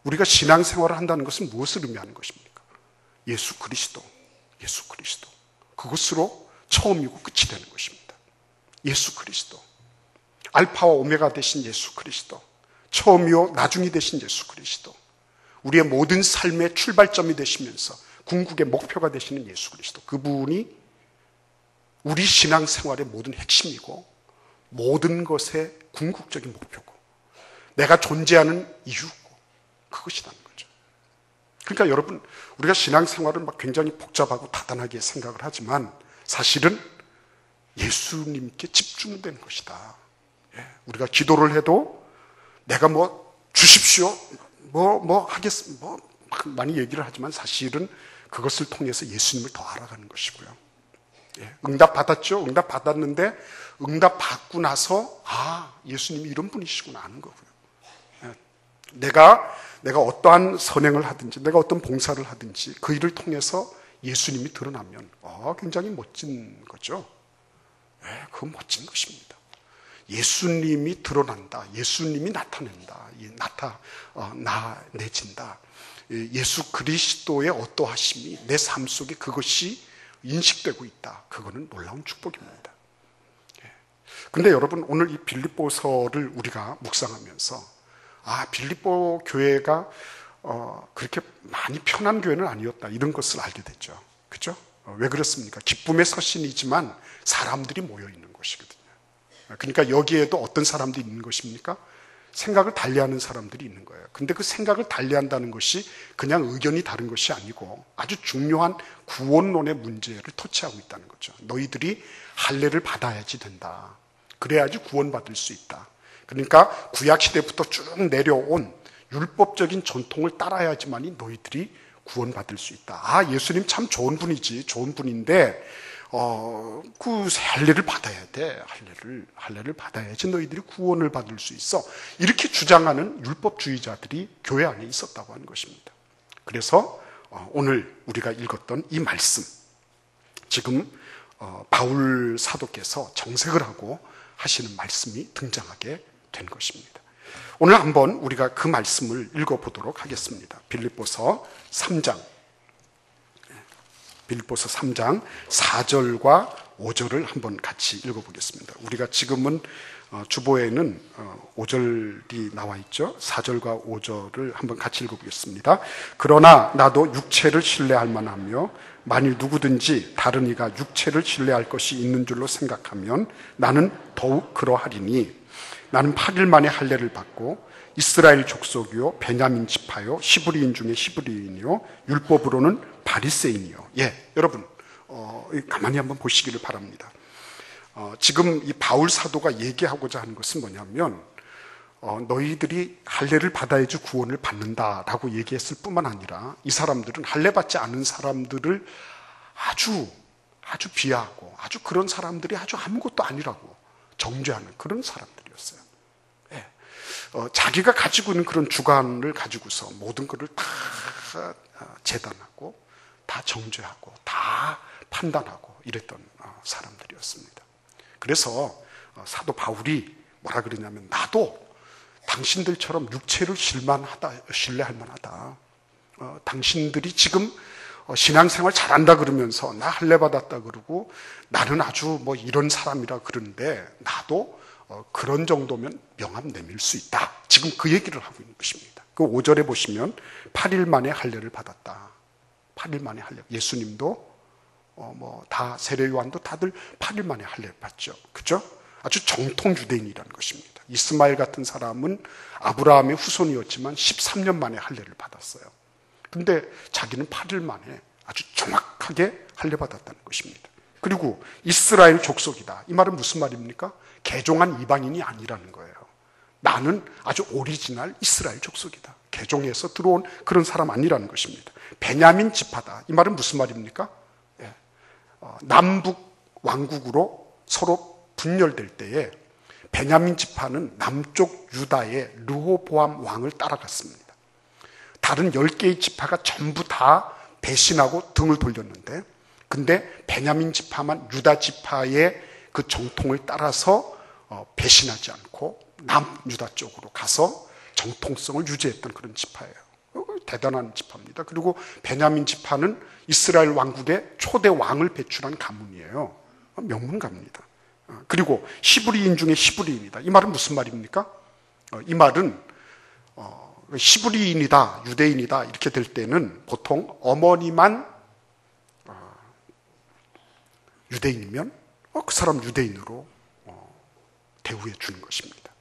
우리가 신앙생활을 한다는 것은 무엇을 의미하는 것입니까? 예수 그리스도, 예수 그리스도. 그것으로 처음이고 끝이 되는 것입니다. 예수 그리스도. 알파와 오메가 되신 예수 그리스도. 처음이요 나중이 되신 예수 그리스도. 우리의 모든 삶의 출발점이 되시면서 궁극의 목표가 되시는 예수 그리스도. 그분이 우리 신앙생활의 모든 핵심이고 모든 것의 궁극적인 목표고 내가 존재하는 이유고 그것이라는 거죠. 그러니까 여러분, 우리가 신앙생활을 막 굉장히 복잡하고 다단하게 생각을 하지만 사실은 예수님께 집중된 것이다. 우리가 기도를 해도 내가 뭐 주십시오, 하겠습니다, 많이 얘기를 하지만 사실은 그것을 통해서 예수님을 더 알아가는 것이고요. 응답 받았죠? 응답 받았는데 응답 받고 나서 예수님이 이런 분이시구나 아는 거고요. 내가 어떠한 선행을 하든지 내가 어떤 봉사를 하든지 그 일을 통해서 예수님이 드러나면 굉장히 멋진 거죠. 그건 멋진 것입니다. 예수님이 드러난다. 예수님이 나타낸다. 나내진다. 예수 그리스도의 어떠하심이 내 삶 속에 그것이 인식되고 있다. 그거는 놀라운 축복입니다. 근데 여러분, 오늘 이 빌립보서를 우리가 묵상하면서 빌립보 교회가 그렇게 많이 편한 교회는 아니었다, 이런 것을 알게 됐죠. 그렇죠? 왜 그렇습니까? 기쁨의 서신이지만 사람들이 모여 있는 곳이거든요. 그러니까 여기에도 어떤 사람들이 있는 것입니까? 생각을 달리하는 사람들이 있는 거예요. 근데 그 생각을 달리한다는 것이 그냥 의견이 다른 것이 아니고 아주 중요한 구원론의 문제를 터치하고 있다는 거죠. 너희들이 할례를 받아야지 된다. 그래야지 구원받을 수 있다. 그러니까 구약시대부터 쭉 내려온 율법적인 전통을 따라야지만이 너희들이 구원받을 수 있다. 예수님 참 좋은 분이지, 좋은 분인데 그 할례를 받아야 돼. 할례를 받아야지 너희들이 구원을 받을 수 있어. 이렇게 주장하는 율법주의자들이 교회 안에 있었다고 하는 것입니다. 그래서 오늘 우리가 읽었던 이 말씀, 지금 바울 사도께서 정색을 하고 하시는 말씀이 등장하게 된 것입니다. 오늘 한번 우리가 그 말씀을 읽어보도록 하겠습니다. 빌립보서 3장 4절과 5절을 한번 같이 읽어보겠습니다. 우리가 지금은 주보에는 5절이 나와 있죠. 4절과 5절을 한번 같이 읽어보겠습니다. 그러나 나도 육체를 신뢰할 만하며 만일 누구든지 다른 이가 육체를 신뢰할 것이 있는 줄로 생각하면 나는 더욱 그러하리니 나는 8일 만에 할례를 받고 이스라엘 족속이요 베냐민 지파요 히브리인 중에 히브리인이요 율법으로는 바리새인이요. 여러분 가만히 한번 보시기를 바랍니다. 지금 이 바울 사도가 얘기하고자 하는 것은 뭐냐면 너희들이 할례를 받아야지 구원을 받는다라고 얘기했을 뿐만 아니라 이 사람들은 할례 받지 않은 사람들을 아주 비하하고 아주 그런 사람들이 아주 아무것도 아니라고 정죄하는 그런 사람들이었어요. 자기가 가지고 있는 그런 주관을 가지고서 모든 것을 다 재단하고 다 정죄하고 다 판단하고 이랬던 사람들이었습니다. 그래서 사도 바울이 뭐라 그러냐면 나도 당신들처럼 육체를 신뢰할 만하다. 당신들이 지금 신앙생활 잘한다 그러면서 나 할례 받았다 그러고 나는 아주 이런 사람이라 그러는데 나도 그런 정도면 명함 내밀 수 있다. 지금 그 얘기를 하고 있는 것입니다. 그 5절에 보시면 8일 만에 할례를 받았다. 8일 만에 할례. 예수님도 다 세례요한도 다들 8일 만에 할례를 받죠. 그죠? 아주 정통 유대인이라는 것입니다. 이스마엘 같은 사람은 아브라함의 후손이었지만 13년 만에 할례를 받았어요. 근데 자기는 8일 만에 아주 정확하게 할례 받았다는 것입니다. 그리고 이스라엘 족속이다. 이 말은 무슨 말입니까? 개종한 이방인이 아니라는 거예요. 나는 아주 오리지널 이스라엘 족속이다. 개종해서 들어온 그런 사람 아니라는 것입니다. 베냐민 지파다. 이 말은 무슨 말입니까? 남북 왕국으로 서로 분열될 때에 베냐민 지파는 남쪽 유다의 르호보암 왕을 따라갔습니다. 다른 10개의 지파가 전부 다 배신하고 등을 돌렸는데 근데 베냐민 지파만 유다 지파의 그 정통을 따라서 배신하지 않고 남유다 쪽으로 가서 정통성을 유지했던 그런 지파예요. 대단한 지파입니다. 그리고 베냐민 지파는 이스라엘 왕국의 초대 왕을 배출한 가문이에요. 명문가입니다. 그리고 히브리인 중에 히브리인이다. 이 말은 무슨 말입니까? 이 말은 히브리인이다, 유대인이다 이렇게 될 때는 보통 어머니만 유대인이면 그 사람 유대인으로 대우해 주는 것입니다.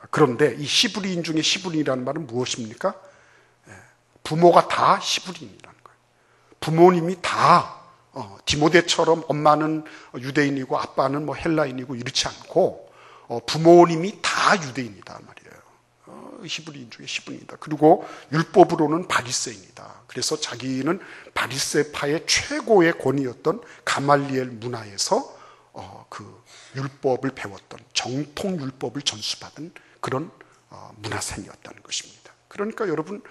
그런데 이 히브리인 중에 히브리인이라는 말은 무엇입니까? 부모가 다 히브리인이라는 거예요. 부모님이 다 디모데처럼 엄마는 유대인이고 아빠는 뭐 헬라인이고 이렇지 않고 부모님이 다 유대인이다 말이에요. 히브리인 중에 히브리인이다. 그리고 율법으로는 바리새인이다. 그래서 자기는 바리새파의 최고의 권위였던 가말리엘 문화에서 그 율법을 배웠던 정통 율법을 전수받은 그런 문화생이었다는 것입니다. 그러니까 여러분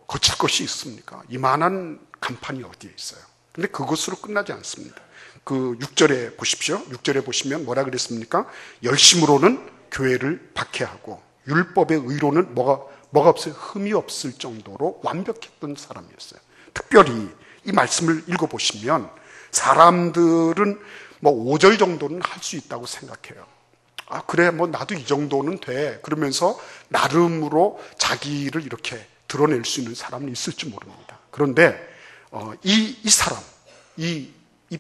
거칠 것이 있습니까? 이만한 간판이 어디에 있어요? 근데 그것으로 끝나지 않습니다. 그 6절에 보십시오. 6절에 보시면 뭐라 그랬습니까? 열심으로는 교회를 박해하고 율법의 의로는 뭐가 없어요? 흠이 없을 정도로 완벽했던 사람이었어요. 특별히 이 말씀을 읽어보시면 사람들은 5절 정도는 할 수 있다고 생각해요. 그래, 나도 이 정도는 돼. 그러면서 나름으로 자기를 이렇게 드러낼 수 있는 사람은 있을지 모릅니다. 그런데 이 사람, 이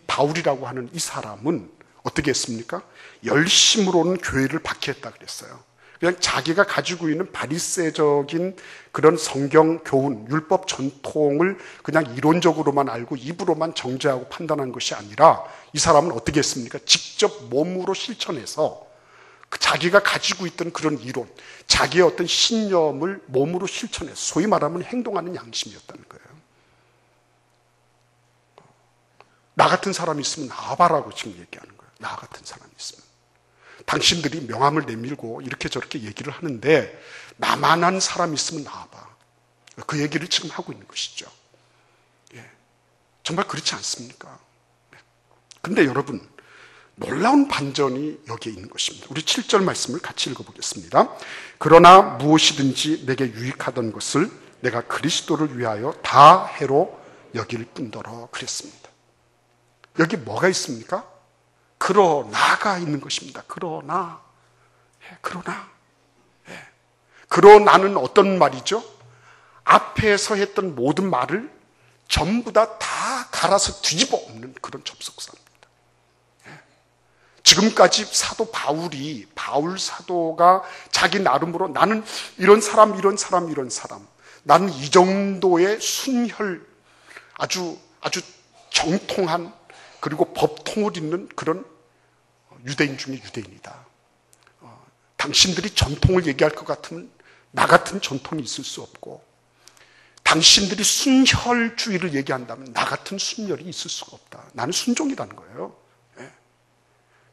바울이라고 하는 이 사람은 어떻게 했습니까? 열심으로는 교회를 박해했다 그랬어요. 그냥 자기가 가지고 있는 바리새적인 그런 성경 교훈, 율법 전통을 그냥 이론적으로만 알고 입으로만 정죄하고 판단한 것이 아니라 이 사람은 어떻게 했습니까? 직접 몸으로 실천해서 자기가 가지고 있던 그런 이론, 자기의 어떤 신념을 몸으로 실천해서 소위 말하면 행동하는 양심이었다는 거예요. 나 같은 사람이 있으면 나와봐라고 지금 얘기하는 거예요. 나 같은 사람이 있으면. 당신들이 명함을 내밀고 이렇게 저렇게 얘기를 하는데 나만한 사람이 있으면 나와봐. 그 얘기를 지금 하고 있는 것이죠. 정말 그렇지 않습니까? 그런데 여러분, 놀라운 반전이 여기에 있는 것입니다. 우리 7절 말씀을 같이 읽어보겠습니다. 그러나 무엇이든지 내게 유익하던 것을 내가 그리스도를 위하여 다 해로 여길 뿐더러 그랬습니다. 여기 뭐가 있습니까? 그러나가 있는 것입니다. 그러나. 그러나는 어떤 말이죠? 앞에서 했던 모든 말을 전부 다 갈아서 뒤집어 엎는 그런 접속사입니다. 지금까지 사도 바울 사도가 자기 나름으로 나는 이런 사람, 나는 이 정도의 순혈, 아주 정통한 그리고 법통을 잇는 그런 유대인 중에 유대인이다. 당신들이 전통을 얘기할 것 같으면 나 같은 전통이 있을 수 없고, 당신들이 순혈주의를 얘기한다면 나 같은 순혈이 있을 수가 없다. 나는 순종이라는 거예요.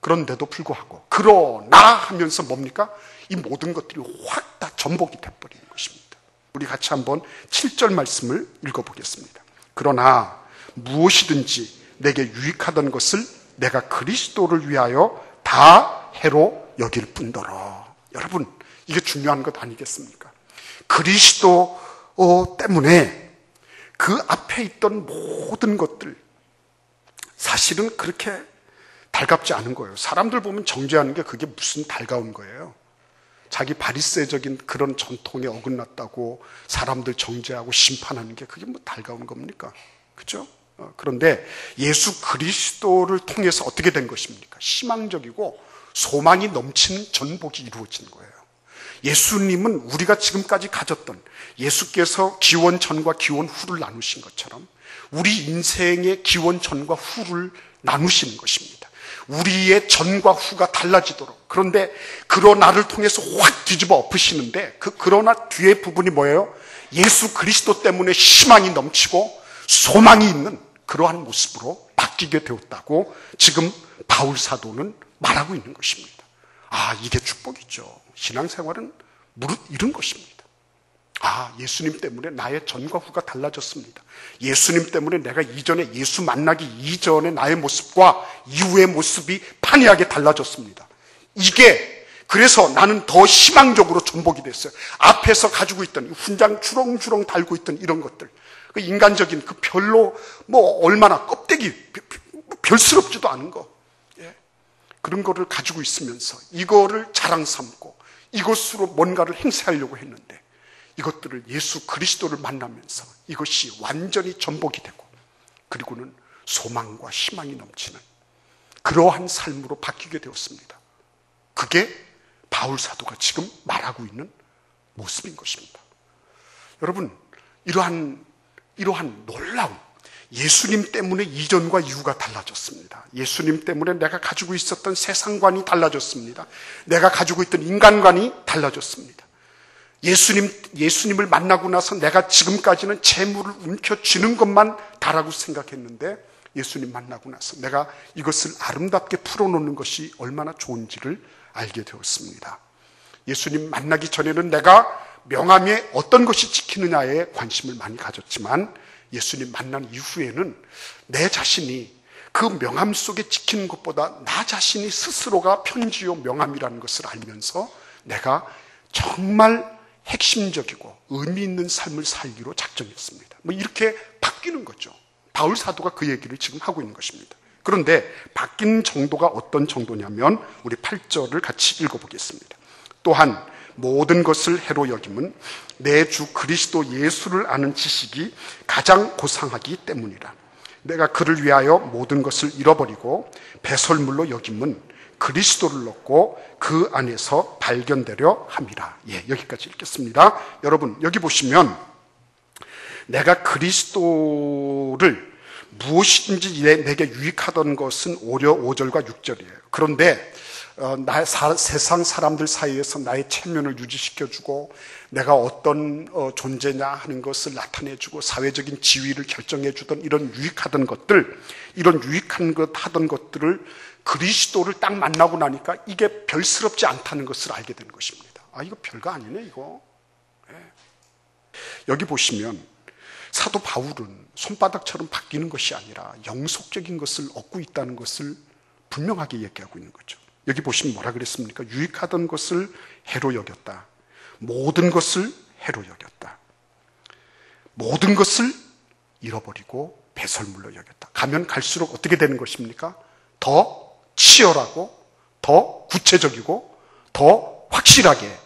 그런데도 불구하고 그러나 하면서 뭡니까? 이 모든 것들이 확 다 전복이 돼버리는 것입니다. 우리 같이 한번 7절 말씀을 읽어보겠습니다. 그러나 무엇이든지 내게 유익하던 것을 내가 그리스도를 위하여 다 해로 여길 뿐더러. 여러분, 이게 중요한 것 아니겠습니까? 그리스도 때문에 그 앞에 있던 모든 것들 사실은 그렇게 달갑지 않은 거예요. 사람들 보면 정죄하는 게 그게 무슨 달가운 거예요. 자기 바리새적인 그런 전통에 어긋났다고 사람들 정죄하고 심판하는 게 그게 뭐 달가운 겁니까? 그렇죠? 그런데 예수 그리스도를 통해서 어떻게 된 것입니까? 희망적이고 소망이 넘치는 전복이 이루어진 거예요. 예수님은 우리가 지금까지 가졌던 예수께서 기원 전과 기원 후를 나누신 것처럼 우리 인생의 기원 전과 후를 나누시는 것입니다. 우리의 전과 후가 달라지도록. 그런데 그러나를 통해서 확 뒤집어 엎으시는데 그 그러나 뒤에 부분이 뭐예요? 예수 그리스도 때문에 희망이 넘치고 소망이 있는 그러한 모습으로 바뀌게 되었다고 지금 바울 사도는 말하고 있는 것입니다. 이게 축복이죠. 신앙생활은 무릇 이런 것입니다. 예수님 때문에 나의 전과 후가 달라졌습니다. 예수님 때문에 내가 이전에 예수 만나기 이전의 나의 모습과 이후의 모습이 판이하게 달라졌습니다. 이게 그래서 나는 더 희망적으로 전복이 됐어요. 앞에서 가지고 있던 훈장 주렁주렁 달고 있던 이런 것들, 그 인간적인 그 별로 얼마나 껍데기 별스럽지도 않은 거, 그런 거를 가지고 있으면서 이거를 자랑 삼고 이것으로 뭔가를 행사하려고 했는데, 이것들을 예수 그리스도를 만나면서 이것이 완전히 전복이 되고, 그리고는 소망과 희망이 넘치는 그러한 삶으로 바뀌게 되었습니다. 그게 바울 사도가 지금 말하고 있는 모습인 것입니다. 여러분, 이러한 놀라운, 예수님 때문에 이전과 이후가 달라졌습니다. 예수님 때문에 내가 가지고 있었던 세상관이 달라졌습니다. 내가 가지고 있던 인간관이 달라졌습니다. 예수님을 만나고 나서 내가 지금까지는 재물을 움켜쥐는 것만 다라고 생각했는데, 예수님 만나고 나서 내가 이것을 아름답게 풀어놓는 것이 얼마나 좋은지를 알게 되었습니다. 예수님 만나기 전에는 내가 명함에 어떤 것이 찍히느냐에 관심을 많이 가졌지만, 예수님 만난 이후에는 내 자신이 그 명함 속에 찍히는 것보다 나 자신이 스스로가 편지요 명함이라는 것을 알면서 내가 정말 핵심적이고 의미 있는 삶을 살기로 작정했습니다. 이렇게 바뀌는 거죠. 바울 사도가 그 얘기를 지금 하고 있는 것입니다. 그런데 바뀐 정도가 어떤 정도냐면, 우리 8절을 같이 읽어보겠습니다. 또한 모든 것을 해로 여김은 내 주 그리스도 예수를 아는 지식이 가장 고상하기 때문이라. 내가 그를 위하여 모든 것을 잃어버리고 배설물로 여김은 그리스도를 얻고 그 안에서 발견되려 함이라. 여기까지 읽겠습니다. 여러분, 여기 보시면 내가 그리스도를 무엇이든지 내게 유익하던 것은 오히려 5절과 6절이에요. 그런데 세상 사람들 사이에서 나의 체면을 유지시켜주고 내가 어떤 존재냐 하는 것을 나타내주고 사회적인 지위를 결정해주던 이런 유익하던 것들, 이런 유익한 것 하던 것들을 그리스도를 딱 만나고 나니까 이게 별스럽지 않다는 것을 알게 되는 것입니다. 이거 별거 아니네 이거. 여기 보시면 사도 바울은 손바닥처럼 바뀌는 것이 아니라 영속적인 것을 얻고 있다는 것을 분명하게 얘기하고 있는 거죠. 여기 보시면 뭐라 그랬습니까? 유익하던 것을 해로 여겼다. 모든 것을 해로 여겼다. 모든 것을 잃어버리고 배설물로 여겼다. 가면 갈수록 어떻게 되는 것입니까? 더 치열하고 더 구체적이고 더 확실하게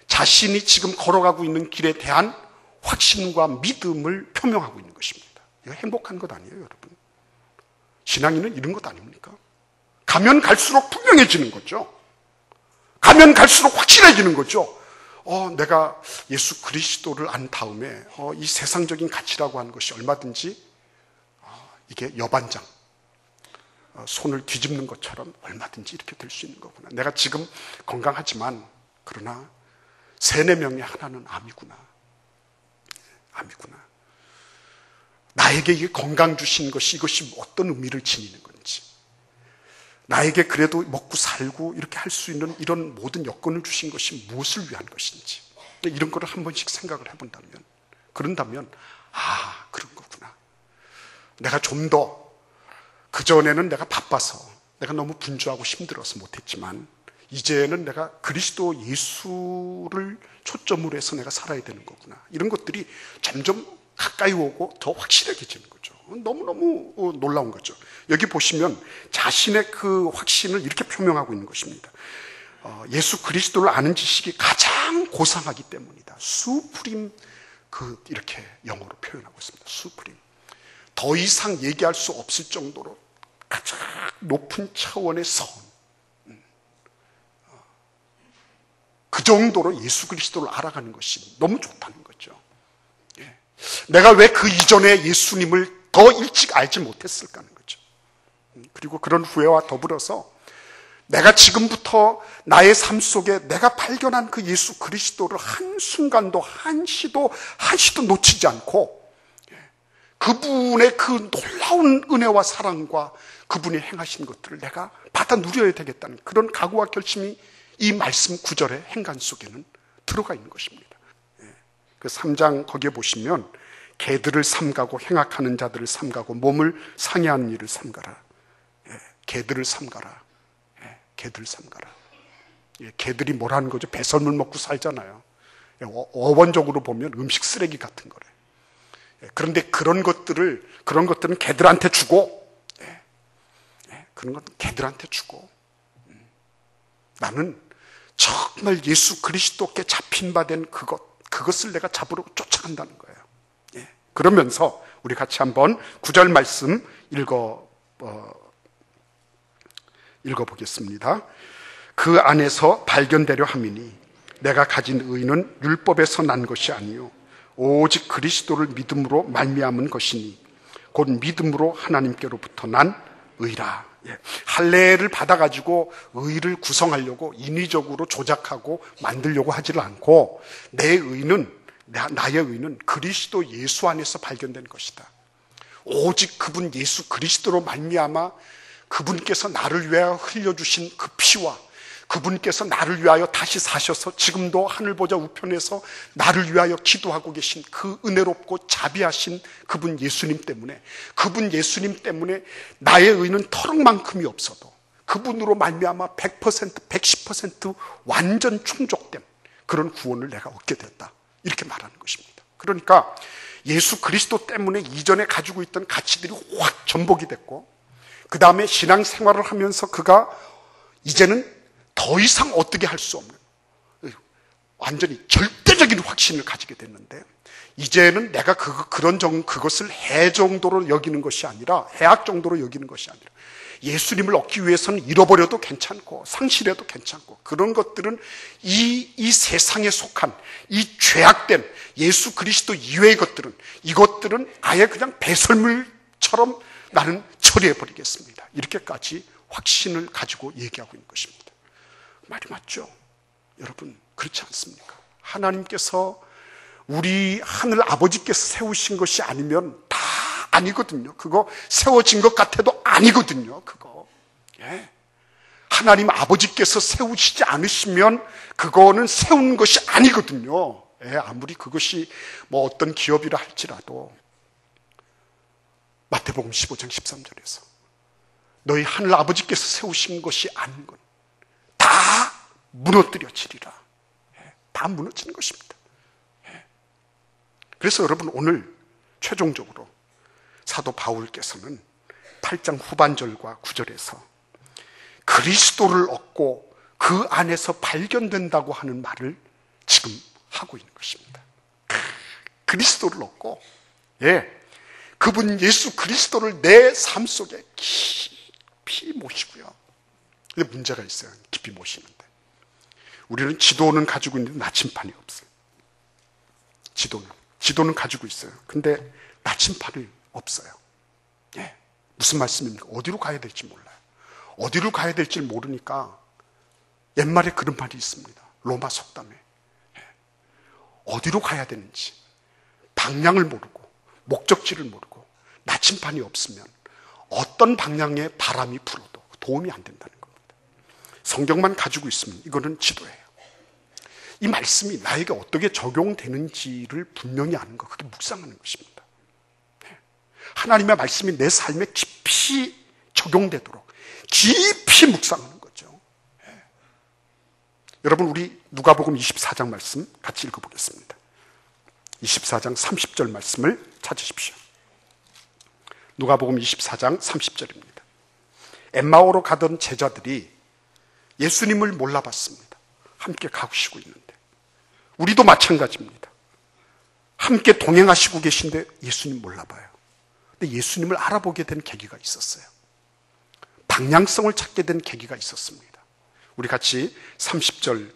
자신이 지금 걸어가고 있는 길에 대한 확신과 믿음을 표명하고 있는 것입니다. 이거 행복한 것 아니에요, 여러분? 신앙인은 이런 것 아닙니까? 가면 갈수록 분명해지는 거죠. 가면 갈수록 확실해지는 거죠. 내가 예수 그리스도를 안 다음에 이 세상적인 가치라고 하는 것이 얼마든지 이게 여반장, 손을 뒤집는 것처럼 얼마든지 이렇게 될 수 있는 거구나. 내가 지금 건강하지만 그러나 3-4명의 하나는 암이구나. 나에게 이 건강 주신 것이 이것이 어떤 의미를 지니는 건지, 나에게 그래도 먹고 살고 이렇게 할 수 있는 이런 모든 여건을 주신 것이 무엇을 위한 것인지, 이런 거를 한 번씩 생각을 해본다면, 그런다면 그런 거구나. 내가 좀 더, 그전에는 내가 바빠서 내가 너무 분주하고 힘들어서 못했지만 이제는 내가 그리스도 예수를 초점으로 해서 내가 살아야 되는 거구나. 이런 것들이 점점 가까이 오고 더 확실해지는 거죠. 너무너무 놀라운 거죠. 여기 보시면 자신의 그 확신을 이렇게 표명하고 있는 것입니다. 예수 그리스도를 아는 지식이 가장 고상하기 때문이다. 수프림, 이렇게 영어로 표현하고 있습니다. 수프림. 더 이상 얘기할 수 없을 정도로 가장 높은 차원의 선. 그 정도로 예수 그리스도를 알아가는 것이 너무 좋다는 거죠. 내가 왜 그 이전에 예수님을 더 일찍 알지 못했을까 하는 거죠. 그리고 그런 후회와 더불어서 내가 지금부터 나의 삶 속에 내가 발견한 그 예수 그리스도를 한순간도 한시도 놓치지 않고 그분의 그 놀라운 은혜와 사랑과 그분이 행하신 것들을 내가 받아 누려야 되겠다는 그런 각오와 결심이 이 말씀 9절의 행간 속에는 들어가 있는 것입니다. 그 3장 거기에 보시면 개들을 삼가고 행악하는 자들을 삼가고 몸을 상해하는 일을 삼가라. 개들을 삼가라. 개들을 삼가라. 개들이 뭐라는 거죠? 배설물 먹고 살잖아요. 어원적으로 보면 음식 쓰레기 같은 거래. 그런데 그런 것들은 개들한테 주고, 그런 건 개들한테 주고, 나는 정말 예수 그리스도께 잡힌 바 된 그것을 내가 잡으러 쫓아간다는 거예요. 그러면서 우리 같이 한번 9절 말씀 읽어보겠습니다. 그 안에서 발견되려 함이니 내가 가진 의는 율법에서 난 것이 아니요 오직 그리스도를 믿음으로 말미암은 것이니 곧 믿음으로 하나님께로부터 난 의라. 할례를 받아가지고 의를 구성하려고 인위적으로 조작하고 만들려고 하지를 않고 나의 의는 그리스도 예수 안에서 발견된 것이다. 오직 그분 예수 그리스도로 말미암아 그분께서 나를 위하여 흘려주신 그 피와 그분께서 나를 위하여 다시 사셔서 지금도 하늘보좌 우편에서 나를 위하여 기도하고 계신 그 은혜롭고 자비하신 그분 예수님 때문에 나의 의는 터럭만큼이 없어도 그분으로 말미암아 100%, 110% 완전 충족된 그런 구원을 내가 얻게 됐다. 이렇게 말하는 것입니다. 그러니까 예수 그리스도 때문에 이전에 가지고 있던 가치들이 확 전복이 됐고 그 다음에 신앙생활을 하면서 그가 이제는 더 이상 어떻게 할 수 없는 완전히 절대적인 확신을 가지게 됐는데 이제는 내가 그것을 해 정도로 여기는 것이 아니라 해악 정도로 여기는 것이 아니라 예수님을 얻기 위해서는 잃어버려도 괜찮고 상실해도 괜찮고 그런 것들은 이 세상에 속한 이 죄악된 예수 그리스도 이외의 이것들은 아예 그냥 배설물처럼 나는 처리해버리겠습니다. 이렇게까지 확신을 가지고 얘기하고 있는 것입니다. 말이 맞죠? 여러분 그렇지 않습니까? 하나님께서 우리 하늘 아버지께서 세우신 것이 아니면 다 아니거든요. 그거 세워진 것 같아도 아니거든요. 그거 하나님 아버지께서 세우시지 않으시면 그거는 세운 것이 아니거든요. 아무리 그것이 뭐 어떤 기업이라 할지라도 마태복음 15장 13절에서 너희 하늘 아버지께서 세우신 것이 아닌 건 다 무너뜨려지리라. 다 무너지는 것입니다. 그래서 여러분 오늘 최종적으로 사도 바울께서는 8장 후반절과 9절에서 그리스도를 얻고 그 안에서 발견된다고 하는 말을 지금 하고 있는 것입니다. 그리스도를 얻고 그분 예수 그리스도를 내 삶 속에 깊이 모시고요. 근데 문제가 있어요. 깊이 모시는데 우리는 지도는 가지고 있는데 나침판이 없어요. 지도는 가지고 있어요. 근데 나침판이 없어요. 무슨 말씀입니까? 어디로 가야 될지 몰라요. 어디로 가야 될지 모르니까 옛말에 그런 말이 있습니다. 로마 속담에 어디로 가야 되는지 방향을 모르고 목적지를 모르고 나침판이 없으면 어떤 방향의 바람이 불어도 도움이 안 된다는 겁니다. 성경만 가지고 있으면 이거는 지도예요. 이 말씀이 나에게 어떻게 적용되는지를 분명히 아는 것, 그게 묵상하는 것입니다. 하나님의 말씀이 내 삶에 깊이 적용되도록 깊이 묵상하는 거죠. 여러분 우리 누가복음 24장 말씀 같이 읽어보겠습니다. 24장 30절 말씀을 찾으십시오. 누가복음 24장 30절입니다. 엠마오로 가던 제자들이 예수님을 몰라봤습니다. 함께 가시고 있는데 우리도 마찬가지입니다. 함께 동행하시고 계신데 예수님 몰라봐요. 근데 예수님을 알아보게 된 계기가 있었어요. 방향성을 찾게 된 계기가 있었습니다. 우리 같이 30절,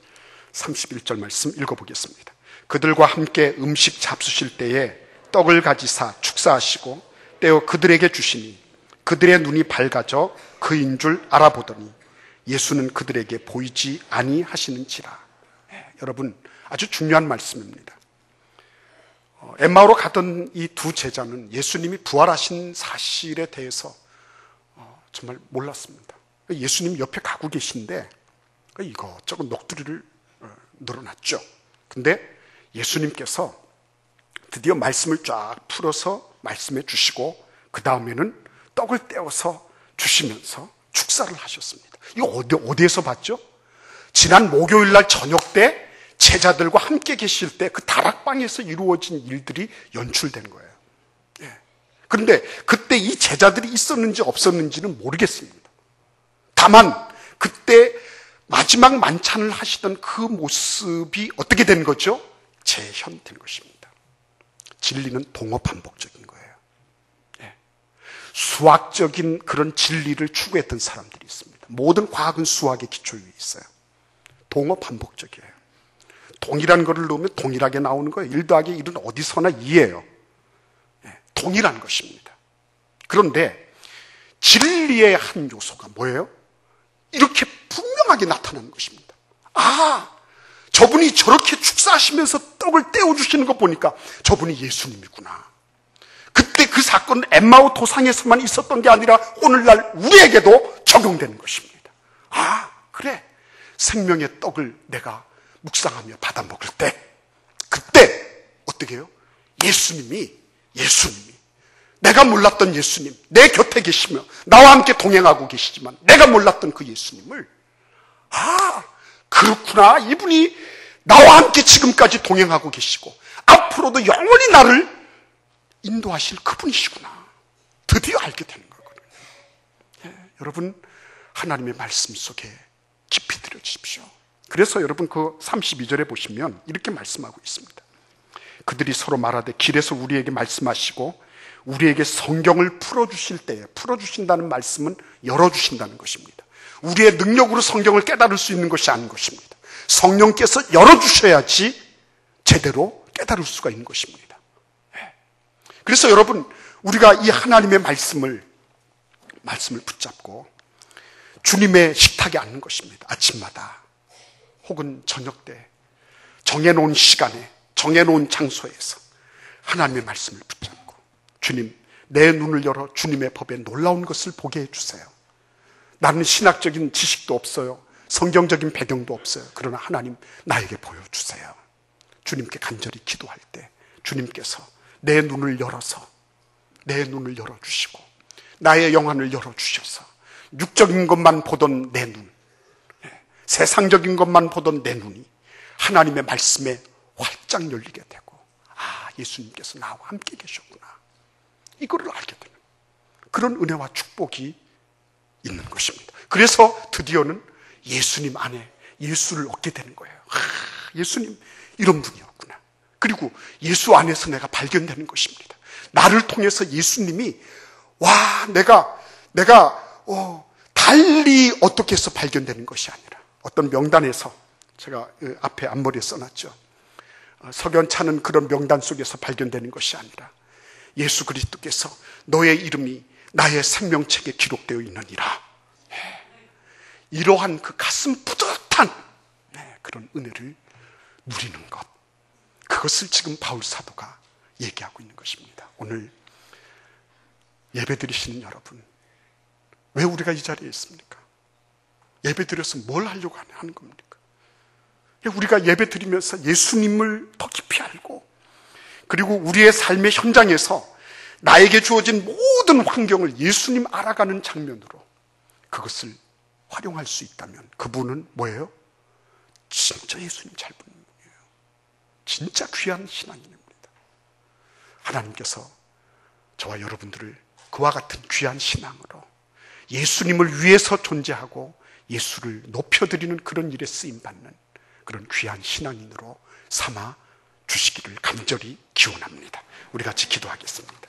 31절 말씀 읽어보겠습니다. 그들과 함께 음식 잡수실 때에 떡을 가지사 축사하시고 떼어 그들에게 주시니 그들의 눈이 밝아져 그인 줄 알아보더니 예수는 그들에게 보이지 아니하시는지라. 여러분 아주 중요한 말씀입니다. 엠마오로 가던 이 두 제자는 예수님이 부활하신 사실에 대해서 정말 몰랐습니다. 예수님 옆에 가고 계신데 이것저것 넋두리를 늘어놨죠. 근데 예수님께서 드디어 말씀을 쫙 풀어서 말씀해 주시고 그 다음에는 떡을 떼어서 주시면서 축사를 하셨습니다. 이거 어디에서 봤죠? 지난 목요일 날 저녁 때 제자들과 함께 계실 때 그 다락방에서 이루어진 일들이 연출된 거예요. 예. 그런데 그때 이 제자들이 있었는지 없었는지는 모르겠습니다. 다만 그때 마지막 만찬을 하시던 그 모습이 어떻게 된 거죠? 재현된 것입니다. 진리는 동어반복적인 거예요. 예. 수학적인 그런 진리를 추구했던 사람들이 있습니다. 모든 과학은 수학의 기초 위에 있어요. 동어반복적이에요. 동일한 거를 넣으면 동일하게 나오는 거예요. 1 더하기 1은 어디서나 2예요. 예. 동일한 것입니다. 그런데 진리의 한 요소가 뭐예요? 이렇게 분명하게 나타나는 것입니다. 아, 저분이 저렇게 축사하시면서 떡을 떼어주시는 거 보니까 저분이 예수님이구나. 그때 그 사건은 엠마오 도상에서만 있었던 게 아니라 오늘날 우리에게도 적용되는 것입니다. 아, 그래. 생명의 떡을 내가 묵상하며 받아 먹을 때, 그때 어떻게 해요? 예수님이 내가 몰랐던 예수님, 내 곁에 계시며 나와 함께 동행하고 계시지만 내가 몰랐던 그 예수님을, 아, 그렇구나. 이분이 나와 함께 지금까지 동행하고 계시고 앞으로도 영원히 나를 인도하실 그분이시구나. 드디어 알게 되는 거거든요. 예, 여러분, 하나님의 말씀 속에 깊이 들여주십시오. 그래서 여러분 그 32절에 보시면 이렇게 말씀하고 있습니다. 그들이 서로 말하되 길에서 우리에게 말씀하시고 우리에게 성경을 풀어주실 때에, 풀어주신다는 말씀은 열어주신다는 것입니다. 우리의 능력으로 성경을 깨달을 수 있는 것이 아닌 것입니다. 성령께서 열어주셔야지 제대로 깨달을 수가 있는 것입니다. 그래서 여러분, 우리가 이 하나님의 말씀을 붙잡고 주님의 식탁에 앉는 것입니다. 아침마다 혹은 저녁 때 정해놓은 시간에 정해놓은 장소에서 하나님의 말씀을 붙잡고, 주님, 내 눈을 열어 주님의 법에 놀라운 것을 보게 해주세요. 나는 신학적인 지식도 없어요. 성경적인 배경도 없어요. 그러나 하나님, 나에게 보여주세요. 주님께 간절히 기도할 때 주님께서 내 눈을 열어주시고 나의 영안을 열어주셔서 육적인 것만 보던 내 눈, 세상적인 것만 보던 내 눈이 하나님의 말씀에 활짝 열리게 되고, 아, 예수님께서 나와 함께 계셨구나, 이거를 알게 되는 그런 은혜와 축복이 있는 것입니다. 그래서 드디어는 예수님 안에 예수를 얻게 되는 거예요. 아, 예수님 이런 분이었구나. 그리고 예수 안에서 내가 발견되는 것입니다. 나를 통해서 예수님이, 와, 내가 달리 어떻게 해서 발견되는 것이 아니라, 어떤 명단에서, 제가 앞에 앞머리에 써놨죠. 석연찮은 그런 명단 속에서 발견되는 것이 아니라 예수 그리스도께서 너의 이름이 나의 생명책에 기록되어 있느니라. 이러한 그 가슴 뿌듯한 그런 은혜를 누리는 것, 그것을 지금 바울 사도가 얘기하고 있는 것입니다. 오늘 예배 드리시는 여러분, 왜 우리가 이 자리에 있습니까? 예배 드려서 뭘 하려고 하는 겁니까? 우리가 예배 드리면서 예수님을 더 깊이 알고, 그리고 우리의 삶의 현장에서 나에게 주어진 모든 환경을 예수님 알아가는 장면으로 그것을 활용할 수 있다면, 그분은 뭐예요? 진짜 예수님 잘 보는 분이에요. 진짜 귀한 신앙인입니다. 하나님께서 저와 여러분들을 그와 같은 귀한 신앙으로 예수님을 위해서 존재하고 예수를 높여드리는 그런 일에 쓰임받는 그런 귀한 신앙인으로 삼아 주시기를 간절히 기원합니다. 우리 같이 기도하겠습니다.